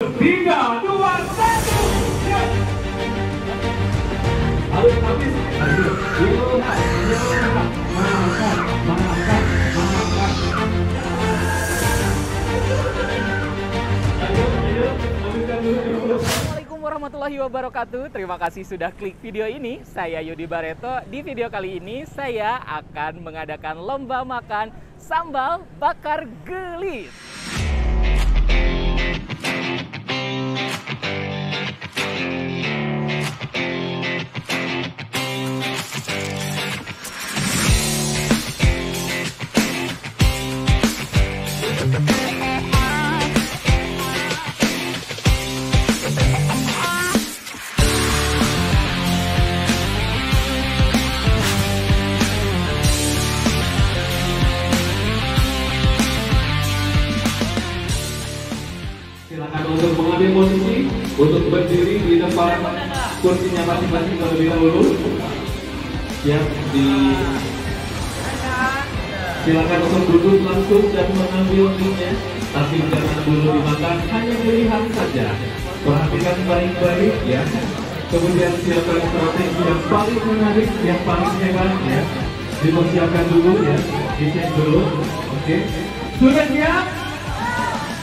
mundur. 3, 2, 1. Harus habis. Ayo, mangkat. Ayo, habiskan dulu. Assalamualaikum warahmatullahi wabarakatuh. Terima kasih sudah klik video ini. Saya Yudi Bareto. Di video kali ini saya akan mengadakan lomba makan sambal bakar gelis. Silakan untuk mengambil posisi, untuk berdiri di depan kursinya masing-masing terlebih dahulu. Siap silakan untuk duduk langsung dan mengambil mie-nya, tapi jangan dulu dimakan, hanya dilihat saja. Perhatikan baik-baik ya. Kemudian siapkan strategi yang paling menarik, yang paling hebat ya. Dipersiapkan dulu ya, dicek dulu. Oke, sudah siap?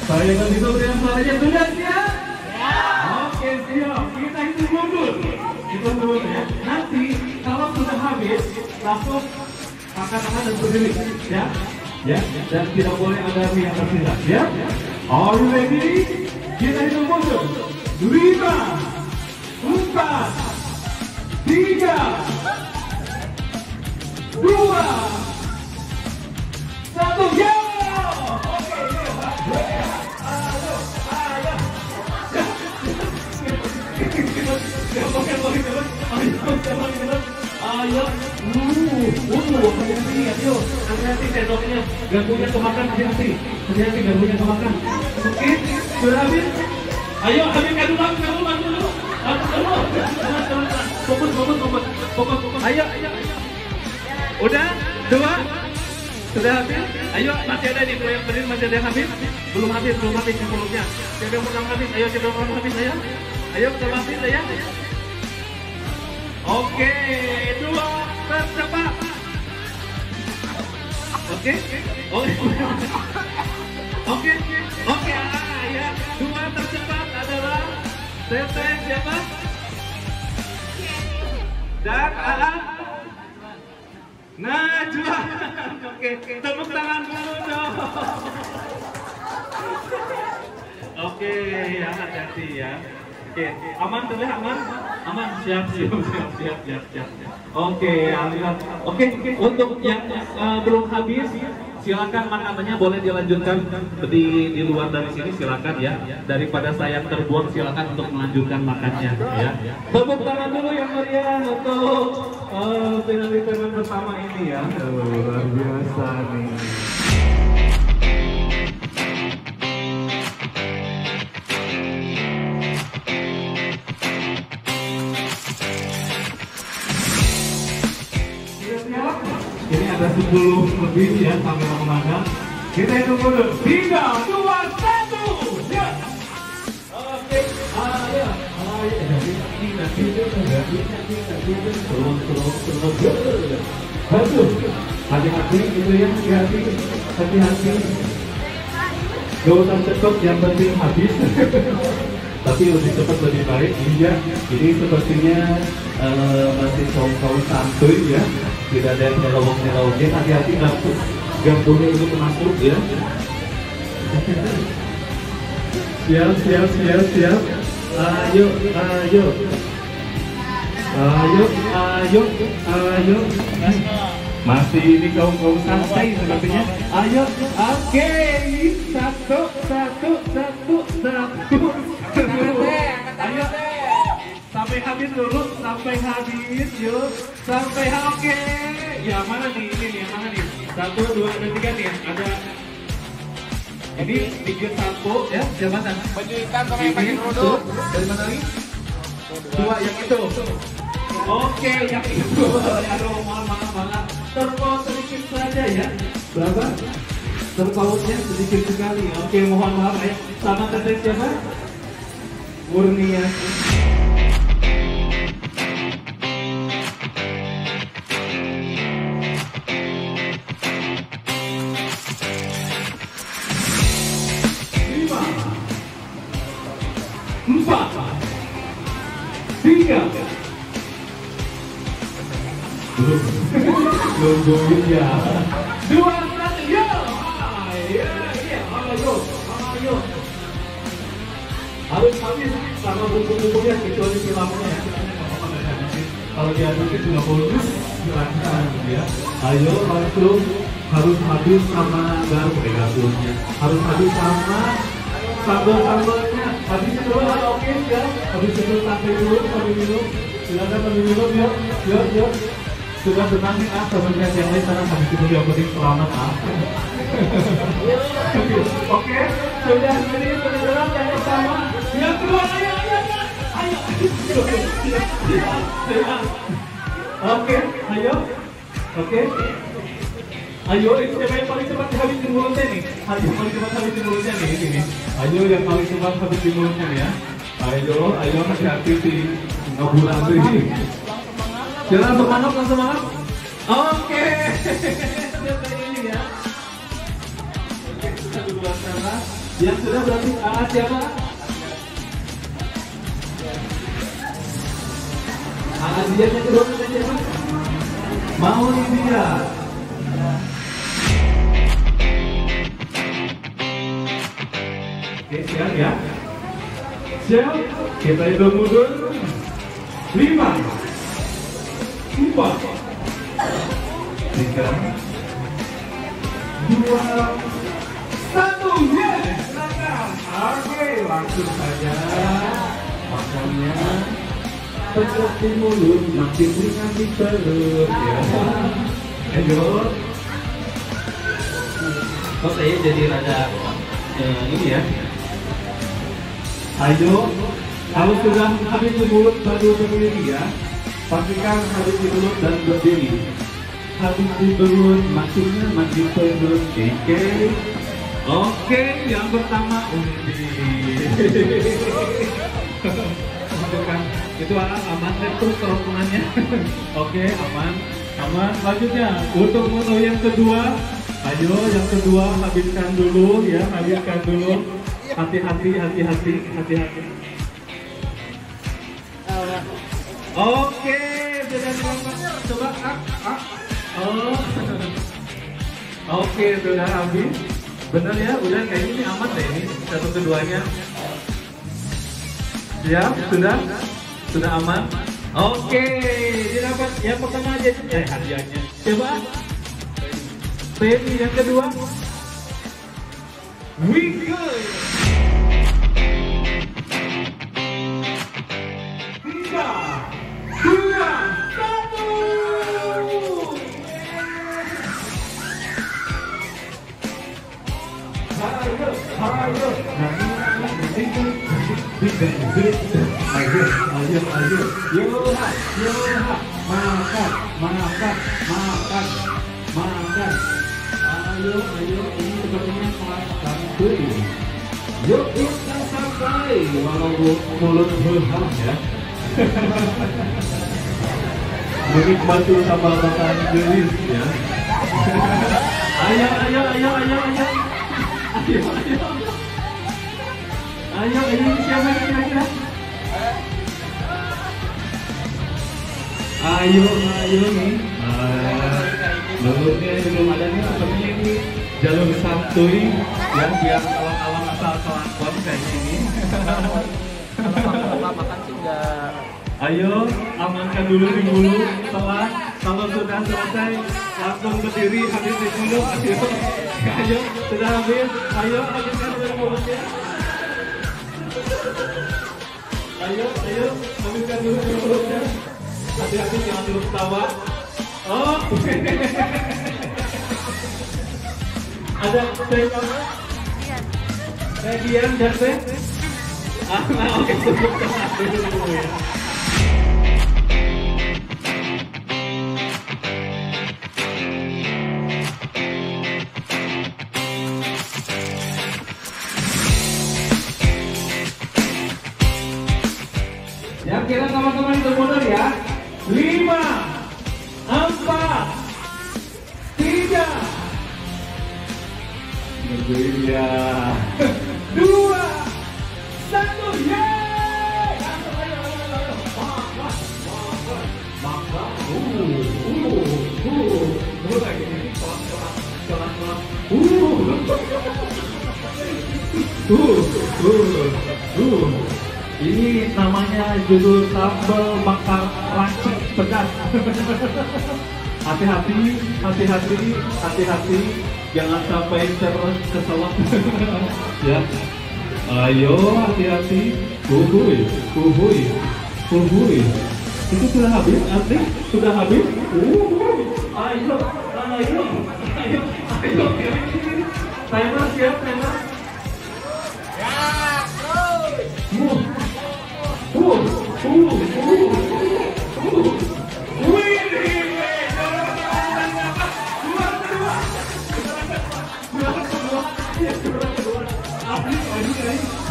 Saya akan hitung dengan suaranya. Sudah siap? Ya. Oke, siap. Kita hitung mundur. Hitung mundur ya. Nanti kalau sudah habis, langsung angkat-angkat dan berdiri. Ya. Ya. Dan tidak boleh ada yang tersisa. Ya. Are you ready? Kita hitung mundur. 5, 4, 3, 2, 1, ya! Ayo, hati-hati sendoknya, garpunya kemakan, hati-hati garpunya kemakan. Oke, sudah habis? Ayo, habiskan dulu. Fokus. Ayo. Udah? 2? Sudah habis? Ayo, masih ada nih, yang berdiri masih ada yang habis? Belum habis yang peluknya. Siapa yang mau habis? Ayo, siapa yang mau habis? Ayo, kita habis ya. Oke, 2 tercepat. Oke. Ya. 2 tercepat adalah Teteh siapa? Dan Najwa. Oke, tepuk tangan dulu dong. Oke, ya hati-hati ya. Oke, aman Teteh, aman. Siap. Oke, alhamdulillah. Oke, untuk yang belum habis, silakan makanannya boleh dilanjutkan di luar dari sini, silakan ya. Daripada sayang terbuang, silakan untuk melanjutkan makannya ya. Tepuk tangan dulu yang meriah untuk finalis pertama ini ya. Luar biasa nih. Ini ada 10 lebih ya sampai memandang. Kita hitung dulu. 3, 2, 1. Ya. Oke. Ayo. Hati-hati itu ya, hati-hati. Gak usah cepat, yang penting habis. Tapi lebih cepat lebih baik. Iya. Jadi sepertinya masih kaum santuy ya. Tidak ada yang nyelawong-nyelawongnya. Hati-hati garpunya itu masuk ya. Siap. Ayo. Masih ini kaum santai sepertinya. Ayo. Oke. Satu. Ayo. Sampai habis dulu, yuk. Oke. Ya mana nih, yang mana nih? 1, 2, dan 3 nih. Ada ini tiga sampo ya, jabatan. Baju hitam sama yang pakai kerudung. Dari mana lagi? 2 yang itu. Oke, yang itu. Aduh, maaf. Terpaut sedikit saja ya. Berapa? Terpautnya sedikit sekali. Oke, mohon maaf ya. Sama Teteh siapa? Murniati. Lima, 4, 3. Nungguin ya. 2, 1, yo! Iya, ayo. Harus habis sama buku-bukunya kecuali filmnya ya. Kalau dihabisin juga bonus, silakan ya. Ayo langsung harus habis sama garpunya. Harus habis sama sambal-sambalnya. Habis dulu oke ya. Habis itu sampai dulu sambil minum. Silakan sambil minum yuk. Sudah tenang nih teman-teman yang lain karena habis itu yang penting selamat Oke, sudah ini teman-teman yang pertama, yang kedua ayo. Oke, ayo ini siapa yang paling cepat habisin mulutnya nih? Ayo paling cepat habisin mulutnya nih ini. Ayo yang paling cepat habisin mulutnya ya. Ayo hati-hati sih ngebulan ini. Jangan semangat. Oke. Ini ya. Oke, satu dua sana. Yang sudah berarti siapa? Dia yang kedua siapa? Mau dia. Oke, siap ya. Siap. Kita hitung mundur. 5. 4, 3, 2, 1, yes, silakan. Oke, langsung saja makannya pedas di mulut, makin ringan di perut ya. Ayo. Kok saya jadi rada ini ya. Ayo, kalau sudah habis di mulut baru berdiri ya. Pastikan habis di mulut dan berdiri. Habis di mulut, maksudnya makin perut. Oke, yang pertama itu aman kan tuh kerokongannya. Oke, aman. Selanjutnya untuk moto yang kedua. Ayo, yang kedua habiskan dulu ya, Hati-hati. Oke, sudah coba Oke, sudah habis. Bener ya, udah kayak ini aman deh ini satu keduanya. Siap, sudah aman. Oke, didapat yang pertama aja hadiahnya. Coba. Baby yang kedua. Wiggle. 3, 2, 1. Ayo. Makan. Ayo, ini sepertinya kelas 1. Yuk kita sampai walau mulut berham ya. Menikmati sambal bakar gelis ya. Ayo. Ayo, siapa kira-kira? Ayo nih. Mulutnya belum ada nih, sepertinya ini jalur santuy yang biar alam asal kelakon kayak gini. Kalau makan sih enggak. Ayo, amankan dulu di mulut. Setelah kalau sudah selesai langsung berdiri habis di mulut. Ayo, sudah habis. Ayo, habiskan dari mulutnya. Ayo, habiskan dulu di mulutnya. Hati-hati jangan dulu ketawa. Oh, ada saya kamu? Saya Dian dan saya. Oke, cukup dulu ya. Yang kira teman-teman itu mundur ya. 5, 4, 3, ya, 2, 1, yeay! Ini namanya judul sambal bakar rancik pedas. Hati-hati, jangan sampai terkeselak. Ya, ayo hati-hati. Kuhuy. Itu sudah habis, nanti sudah habis. Ayo. Timer siap, timer.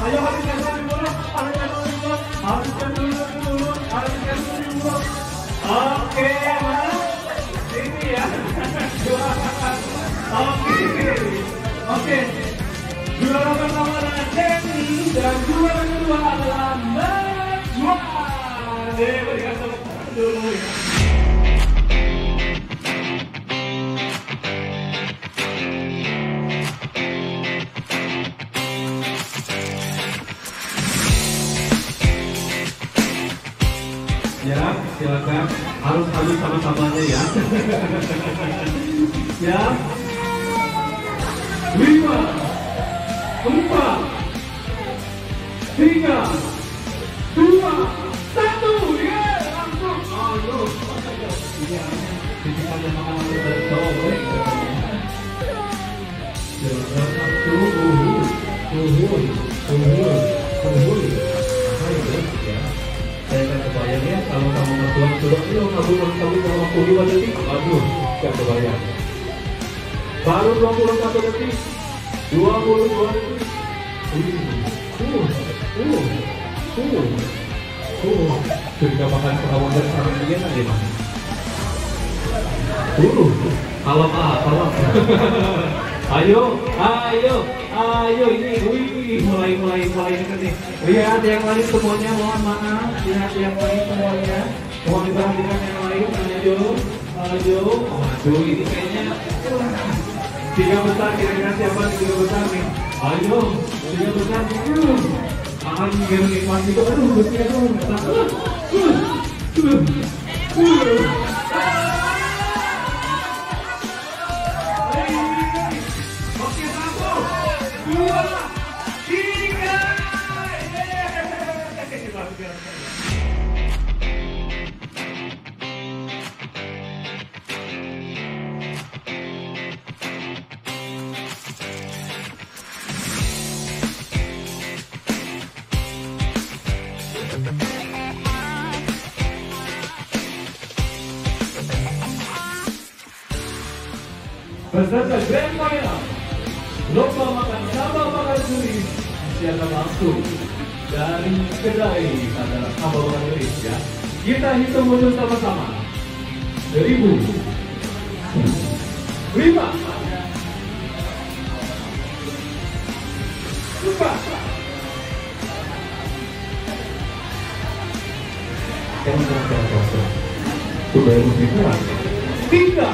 Ayo habiskan dulu. Oke, mana? Ini ya. Oke. Juara pertama adalah Denny dan juara kedua adalah Najwa. Berikan tepuk tangan dulu ya. Ya, silakan. Harus sama-samanya ya. Ya. 5, 4, 3, 2, 1, ya langsung. Ayo. Iya, kita makan sobek. Saya kan kebayang ya, kalau kamu ngetuang sudah kamu kalau 22 detik, aduh, gak kebayang. Baru 21 detik, 22 detik. Sudah makan perawan dan sarang dia kan dia makan. Salam. Ayo ini, mulai dekat nih. Lihat yang lain semuanya, mohon maaf. Lihat yang lain semuanya. Mohon diperhatikan yang lain. Aduh, ini kayaknya 3 besar. Kira-kira siapa 3 besar nih? Ayo, 3 besar. Akan nikmat juga. Aduh, besinya tuh. Peserta Grand Final lomba makan sambal bakar geli siaran langsung dari kedai adalah sambal bakar geli ya. Kita hitung mundur sama-sama. 1000, 5, 4. Sudah lebih kuat. 3,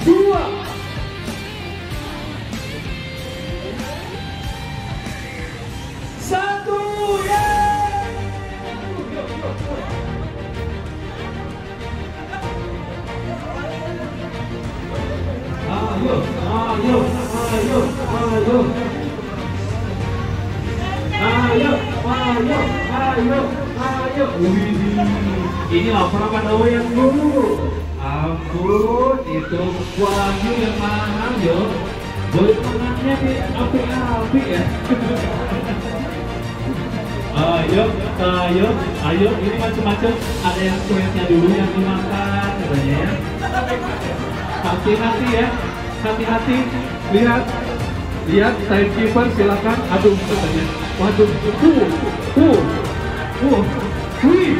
2, 1, ya. Ayo. Ini lapar apa doyan dulu? Ampun, itu wagyu yang mahal yo. Boleh makannya di api-api ya. Ayo, ini macam-macam. Ada yang kuenya dulu yang dimakan katanya ya. Hati-hati ya, hati-hati. Lihat, Lihat timekeeper silakan. Aduh, katanya. Waduh. Wih.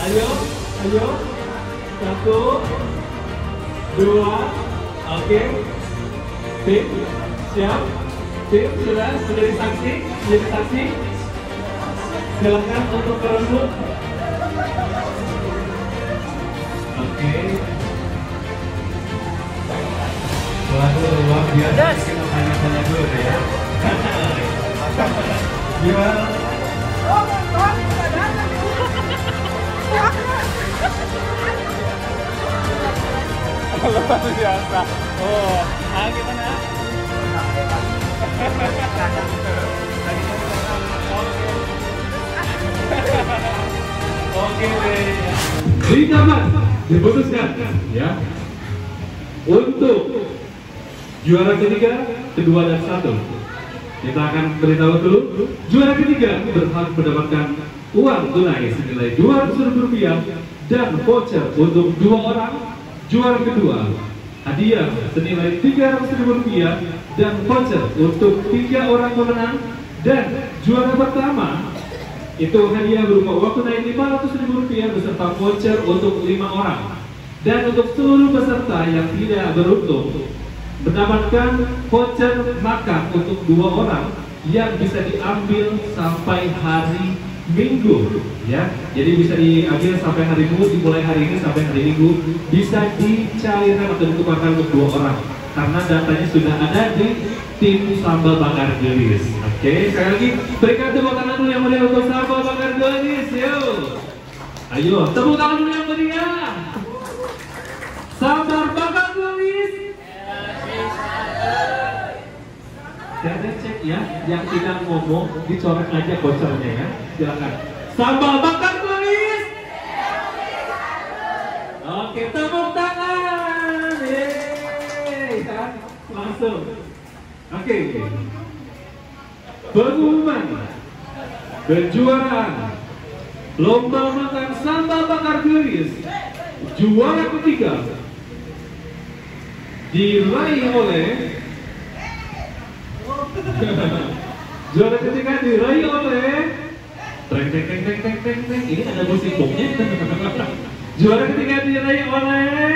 Ayo. 1, 2, oke. Tim, siap. Tim, sudah disaksi, silakan untuk merebut. Oke. Waduh, luar biasa. Kita tanya-tanya dulu ya. Gimana? Luar biasa. Oh, gimana? Oke deh. Dicatat, diputuskan ya. Untuk juara ketiga, kedua dan satu. Kita akan beritahu dulu. Juara ketiga berhak mendapatkan uang tunai senilai Rp200.000 dan voucher untuk 2 orang. Juara kedua, hadiah senilai Rp300.000 dan voucher untuk 3 orang pemenang. Dan juara pertama itu hadiah berupa uang tunai Rp500.000 beserta voucher untuk 5 orang. Dan untuk seluruh peserta yang tidak beruntung mendapatkan voucher makan untuk 2 orang yang bisa diambil sampai hari Minggu ya. Jadi bisa diambil sampai hari Minggu, dimulai hari ini sampai hari Minggu, bisa dicairkan atau ditukarkan untuk 2 orang karena datanya sudah ada di tim Sambal Bakar Gelis. Oke, sekali lagi berikan tepuk tangan dulu yang meriah untuk Sambal Bakar Gelis. Ayo, tepuk tangan dulu yang meriah. Sambal Bakar Gelis. Jangan cek ya, yang tidak ngomong dicoret aja bocornya ya. Silakan. Sambal Bakar Gelis. Oke, tepuk tangan. Yeay, langsung. Oke. Pengumuman kejuaraan lomba makan Sambal Bakar Gelis juara ketiga diraih oleh juara ketiga diraih oleh ini ada musik boxnya. Juara ketiga diraih oleh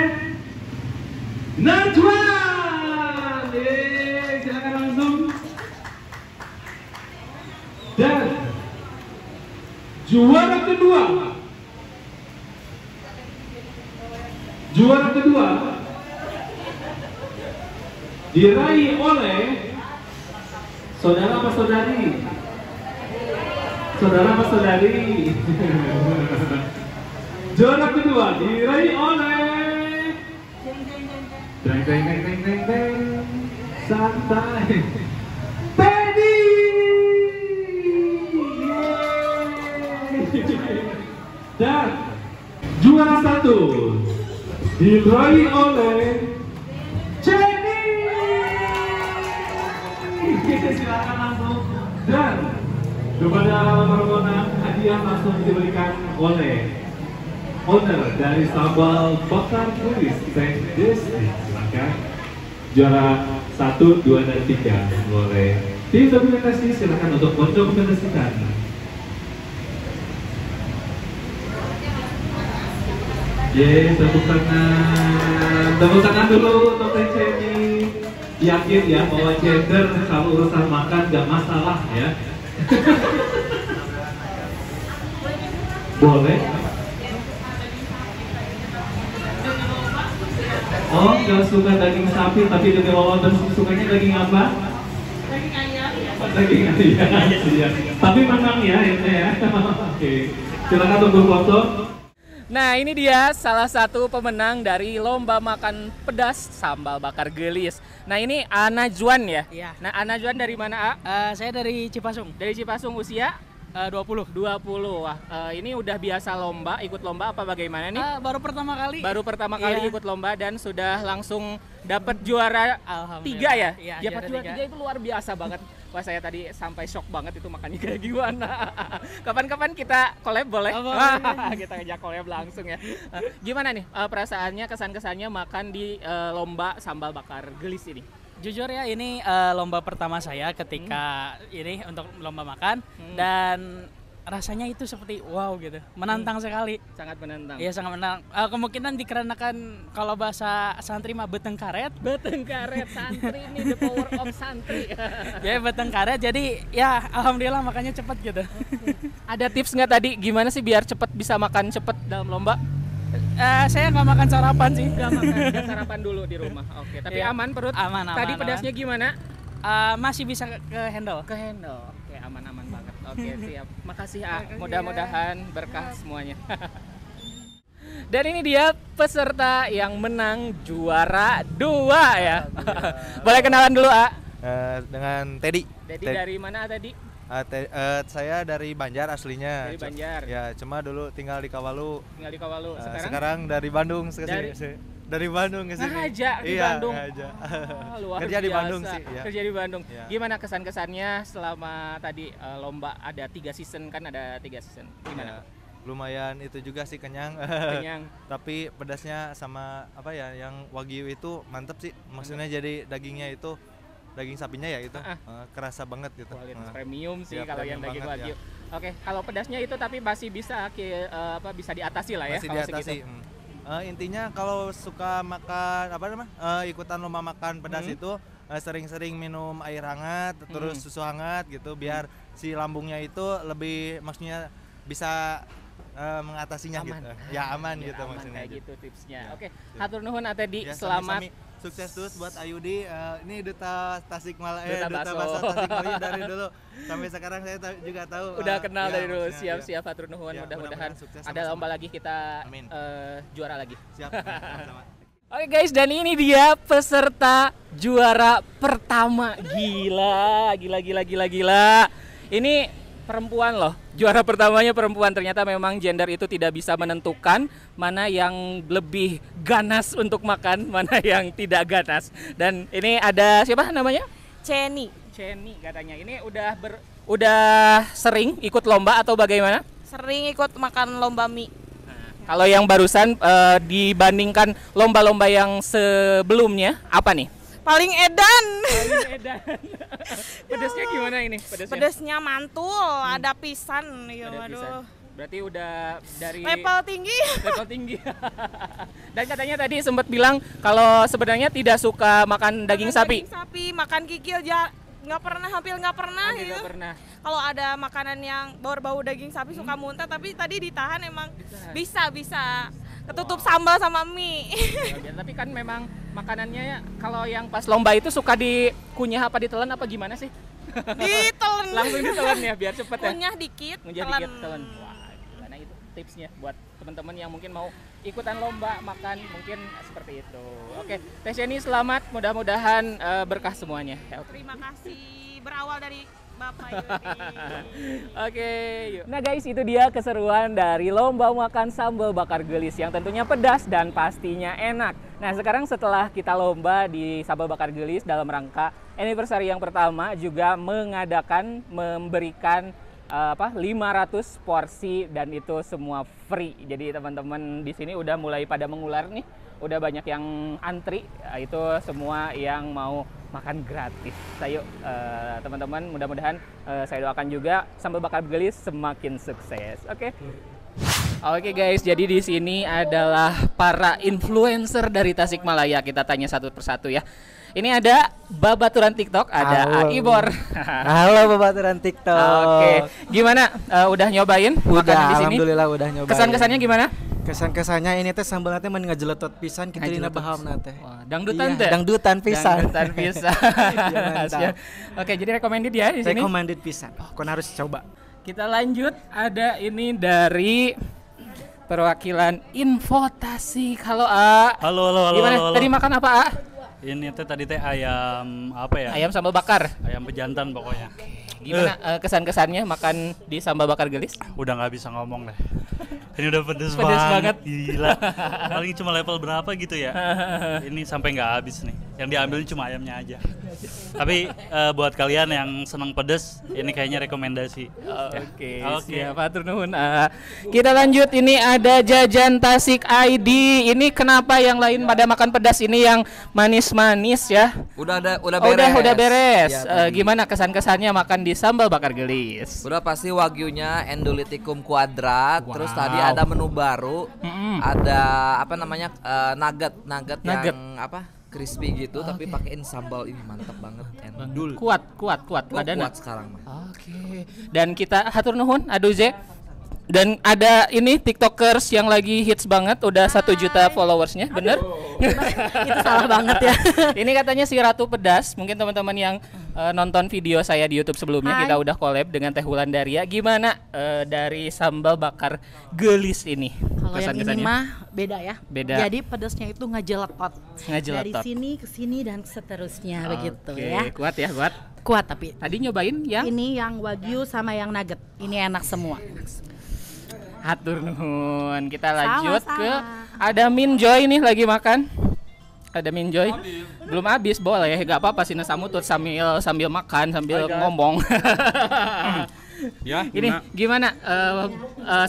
Najwa. Silakan langsung. Dan juara kedua diraih oleh saudara apa saudari? Juara kedua diraih oleh santai Teddy. Dan juara 1 diraih oleh Jenny. Silakan langsung. Dan kepada pemenang hadiah langsung diberikan oleh owner dari Sambal Bakar Gelis Teh Desi. Silakan. Juara 1, 2, dan 3 boleh. Tim dokumentasi silakan untuk mendokumentasikan. Tepuk tangan dulu untuk Teh Jenny. Yakin ya bahwa gender kalau urusan makan gak masalah ya. Boleh. Oh, gak suka daging sapi tapi demi Allah sukanya daging apa? Daging ayam. Daging ayam. Tapi menang ya ini ya. Oke. Silakan tunggu foto. Nah, ini dia salah satu pemenang dari lomba makan pedas sambal bakar gelis. Nah, ini Anajuan ya? Iya. Nah, Anajuan dari mana, A? Saya dari Cipasung. Dari Cipasung, usia? 20. 20. Wah, ini udah biasa lomba, ikut lomba apa bagaimana nih? Baru pertama kali. Baru pertama kali Iya. ikut lomba dan sudah langsung dapat juara 3 ya? Iya, Dapat juara 3 itu luar biasa banget. Wah, saya tadi sampai shock banget itu makannya kayak gimana. Kapan-kapan kita collab boleh? Kita ngajak collab langsung ya. Gimana nih perasaannya, kesan-kesannya makan di lomba sambal bakar gelis ini? Jujur ya, ini lomba pertama saya ketika ini untuk lomba makan dan rasanya itu seperti wow gitu, menantang sekali. Sangat menantang. Iya, sangat menantang. Kemungkinan dikarenakan kalau bahasa santri mah beteng karet. Beteng karet santri ini, the power of santri. Ya beteng karet, jadi ya alhamdulillah makannya cepet gitu. Ada tips nggak tadi gimana sih biar cepet bisa makan cepet dalam lomba? Saya nggak makan sarapan sih. Nggak makan, sarapan dulu di rumah. Oke, tapi Iya. aman perut? Aman. Tadi pedasnya gimana? Masih bisa ke handle. Ke handle. Oke, aman-aman banget. Oke, siap. Makasih, A. Mudah-mudahan berkah semuanya. Dan ini dia peserta yang menang juara 2 ya. Boleh kenalan dulu, A? Dengan Teddy. Jadi dari mana tadi? Saya dari Banjar aslinya. Dari Banjar. Ya, cuma dulu tinggal di Kawalu. Tinggal di Kawalu. Sekarang dari Bandung ke Dari- sini. Dari Bandung ke sini. Ngaja di Iya, Bandung. ngaja. Luar Kerja di biasa. Bandung sih, ya. Kerja di Bandung. Ya. Gimana kesan-kesannya selama tadi lomba ada 3 season kan, ada 3 season. Gimana? Ya, lumayan itu juga sih kenyang. Kenyang. Tapi pedasnya sama apa ya, yang wagyu itu mantep sih. Maksudnya jadi dagingnya itu daging sapinya ya itu kerasa banget gitu. Kualitas premium sih Ya, kalau yang premium daging banget, wagyu. Oke, kalau pedasnya itu tapi masih bisa bisa diatasi lah ya Masih kalau diatasi. segitu. Intinya kalau suka makan apa namanya ikutan lomba makan pedas itu sering-sering minum air hangat terus susu hangat gitu biar si lambungnya itu lebih maksudnya bisa mengatasinya Aman. gitu. Ya aman Biar gitu aman maksudnya. kayak gitu tipsnya. Ya, Oke, gitu. hatur nuhun Atedi, Ya, selamat. sami-sami. Sukses terus buat Ayudi. Ini duta Tasikmalaya, Duta duta bakso. bahasa Tasikmalaya dari dulu sampai sekarang saya juga tahu. Udah kenal ya, dari dulu. maksudnya, Siap-siap hatur nuhun. Ya, Mudah-mudahan mudah-mudahan sukses ada sama-sama. lomba lagi kita Amin. juara lagi. Siap. Sama-sama. Oke guys, dan ini dia peserta juara pertama. Gila. Ini perempuan loh. Juara pertamanya perempuan. Ternyata memang gender itu tidak bisa menentukan mana yang lebih ganas untuk makan, mana yang tidak ganas. Dan ini ada siapa namanya? Ceni, Ceni katanya. Ini udah sering ikut lomba atau bagaimana? sering ikut makan lomba mie. Kalau yang barusan dibandingkan lomba-lomba yang sebelumnya apa nih? Paling edan. Edan. Pedesnya gimana ini? Pedesnya mantul, ada pisan. Ya, Ada pisan. waduh. Berarti udah dari Level tinggi. level tinggi. Dan katanya tadi sempat bilang kalau sebenarnya tidak suka makan daging sapi. Daging sapi, makan kikil nggak pernah, hampir nggak pernah Hampir gitu. nggak pernah. Kalau ada makanan yang bau daging sapi suka muntah, tapi tadi ditahan emang bisa. Ketutup sambal sama mie. Ya, tapi kan memang makanannya ya, kalau yang pas lomba itu suka dikunyah apa ditelan apa gimana sih? Ditelen. Langsung ditelan ya biar cepet ya. Kunyah dikit, Ngunyah dikit telan. Wah, gimana itu tipsnya buat teman-teman yang mungkin mau ikutan lomba makan mungkin seperti itu. Oke, Teh Sheni selamat, mudah-mudahan berkah semuanya. Ya, oke. Terima kasih. Berawal dari Bapak Yudi. Oke, yuk. Nah guys, itu dia keseruan dari lomba makan sambal bakar gelis yang tentunya pedas dan pastinya enak. Nah sekarang setelah kita lomba di sambal bakar gelis dalam rangka anniversary yang pertama juga memberikan 500 porsi dan itu semua free. Jadi teman-teman di sini udah mulai pada mengular nih. Udah banyak yang antri, itu semua yang mau makan gratis. Ayo teman-teman, mudah-mudahan saya doakan juga sambal bakar gelis semakin sukses. Oke. Oke guys, jadi di sini adalah para influencer dari Tasikmalaya. Kita tanya satu persatu ya. Ini ada babaturan TikTok, ada Aibor. Halo babaturan TikTok. Oke, gimana? Udah nyobain makanan Udah, di sini? alhamdulillah udah nyobain. Kesan-kesannya gimana? Kesan-kesannya ini teh sambal teh mending ngajeletot pisan kitu dina Ngajeletot bahamna teh. Wah, dangdutan Iya, teh. dangdutan pisan. Dangdutan pisan. Iya, mantap. Siap. Oke, jadi recommended ya di sini. Recommended pisan. Kon harus coba. Kita lanjut, ada ini dari perwakilan Info Tasik. Halo A. Halo. Gimana? Tadi makan apa A? Ini tadi ayam apa ya? Ayam sambal bakar. Ayam pejantan pokoknya. Gimana kesan-kesannya makan di sambal bakar gelis? Udah nggak bisa ngomong deh. Ini udah pedes banget. Gila. Paling cuma level berapa gitu ya? Ini sampai nggak habis nih. Yang diambil cuma ayamnya aja. Tapi buat kalian yang senang pedes, ini kayaknya rekomendasi. Oke. Siap, atur nuhun. Kita lanjut, ini ada Jajan Tasik ID. Ini kenapa yang lain pada makan pedas, ini yang manis-manis ya? Udah beres. Udah beres. Ya, gimana kesan-kesannya makan di sambal bakar gelis? udah pasti wagyunya Endolithecum quadrat. Wow. Terus tadi ada menu baru. Ada apa namanya? Nugget yang apa? Crispy gitu, tapi pakein sambal. Ini mantap banget, endul. Kuat Kuat sekarang mah. Oke. Dan kita hatur nuhun Aduze. Dan ada ini TikTokers yang lagi hits banget, udah 1 juta followersnya, bener? Itu salah banget ya. Ini katanya si Ratu Pedas, mungkin teman-teman yang nonton video saya di YouTube sebelumnya, kita udah collab dengan Teh Wulandaria. Gimana dari sambal bakar gelis ini? Kalau yang ini mah beda ya. Beda. Jadi pedasnya itu ngejeletot. Dari sini ke sini dan seterusnya begitu ya. Kuat ya, kuat. Kuat tapi. Tadi nyobain yang ini yang wagyu sama yang nugget. Ini enak semua. Hatur nuhun. Kita lanjut ke ada Minjoy nih lagi makan. Ada Minjoy. Belum habis, boleh. Gak apa-apa sih samutut sambil makan sambil ngomong. Ya, ini gimana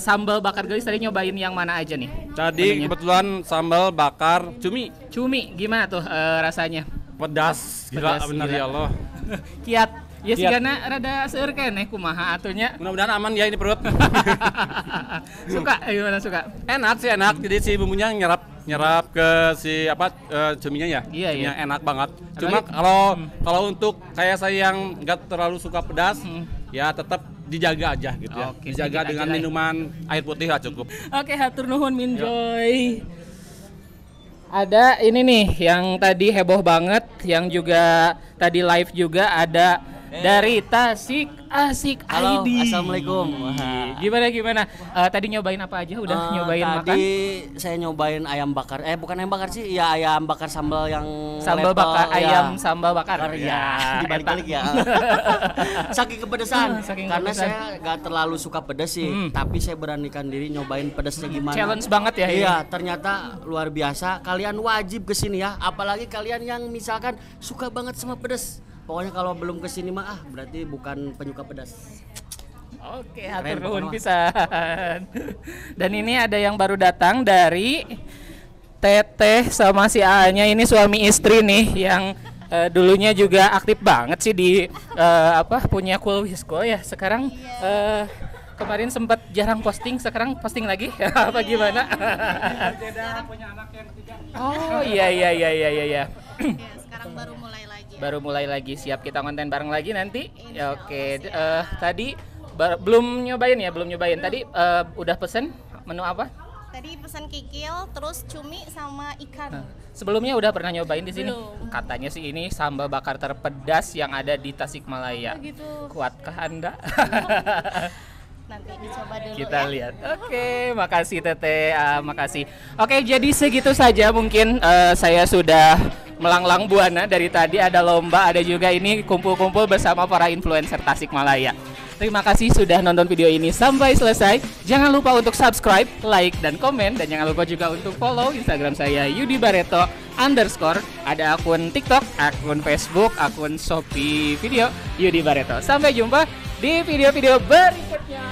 sambal bakar gelis tadi nyobain yang mana aja nih? Tadi kebetulan sambal bakar cumi. Cumi gimana tuh rasanya? Pedas, gila bener ya Allah. Kiat. Ya sih karena rada seueur keneh kumaha atunya. Mudah-mudahan aman ya ini perut. Suka gimana suka? Enak sih, enak. Jadi si bumbunya nyerap ke si apa cuminya ya. Iya. Enak banget. Cuma kalau untuk kayak saya yang nggak terlalu suka pedas, ya tetap dijaga aja gitu ya. Dijaga dengan minuman air putih lah cukup. Oke, hatur nuhun Minjoy. Ada ini nih yang tadi heboh banget, yang juga tadi live juga ada dari Tasik Asik Halo, ID. Assalamualaikum. Gimana? Tadi nyobain apa aja? Udah nyobain makan? Tadi saya nyobain ayam bakar. Bukan ayam bakar sih, ya ayam bakar sambal yang sambal level, bakar, ya. ayam sambal bakar. Ya, dibalik-balik ya. Saking kepedesan. Karena saya gak terlalu suka pedas sih, tapi saya beranikan diri nyobain pedasnya gimana. Challenge banget ya. Iya, ternyata luar biasa. Kalian wajib kesini ya, apalagi kalian yang misalkan suka banget sama pedas. Pokoknya kalau belum kesini mah berarti bukan penyuka pedas. Oke, hatur nuhun pisan. Dan ini ada yang baru datang dari Teteh sama si A-nya, ini suami istri nih yang dulunya juga aktif banget sih di punya Cool Wisco ya. Sekarang kemarin sempat jarang posting, sekarang posting lagi. Apa gimana? Oh iya. Sekarang baru mulai lagi, siap kita konten bareng lagi nanti. Ya, oke. Tadi belum nyobain. Tadi udah pesen menu apa? Tadi pesan kikil, terus cumi sama ikan. Sebelumnya udah pernah nyobain di sini? Belum. Katanya sih ini sambal bakar terpedas yang ada di Tasikmalaya. Oh gitu. Kuatkah Anda? Nanti dicoba dulu kita ya. lihat. Oke, makasih Teteh, makasih. Oke, jadi segitu saja mungkin saya sudah melanglang buana dari tadi, ada lomba, ada juga ini kumpul-kumpul bersama para influencer Tasikmalaya. Terima kasih sudah nonton video ini sampai selesai. Jangan lupa untuk subscribe, like, dan komen. Dan jangan lupa juga untuk follow Instagram saya @yudibareto_. Ada akun TikTok, akun Facebook, akun Shopee Video Yudi Bareto. Sampai jumpa di video-video berikutnya.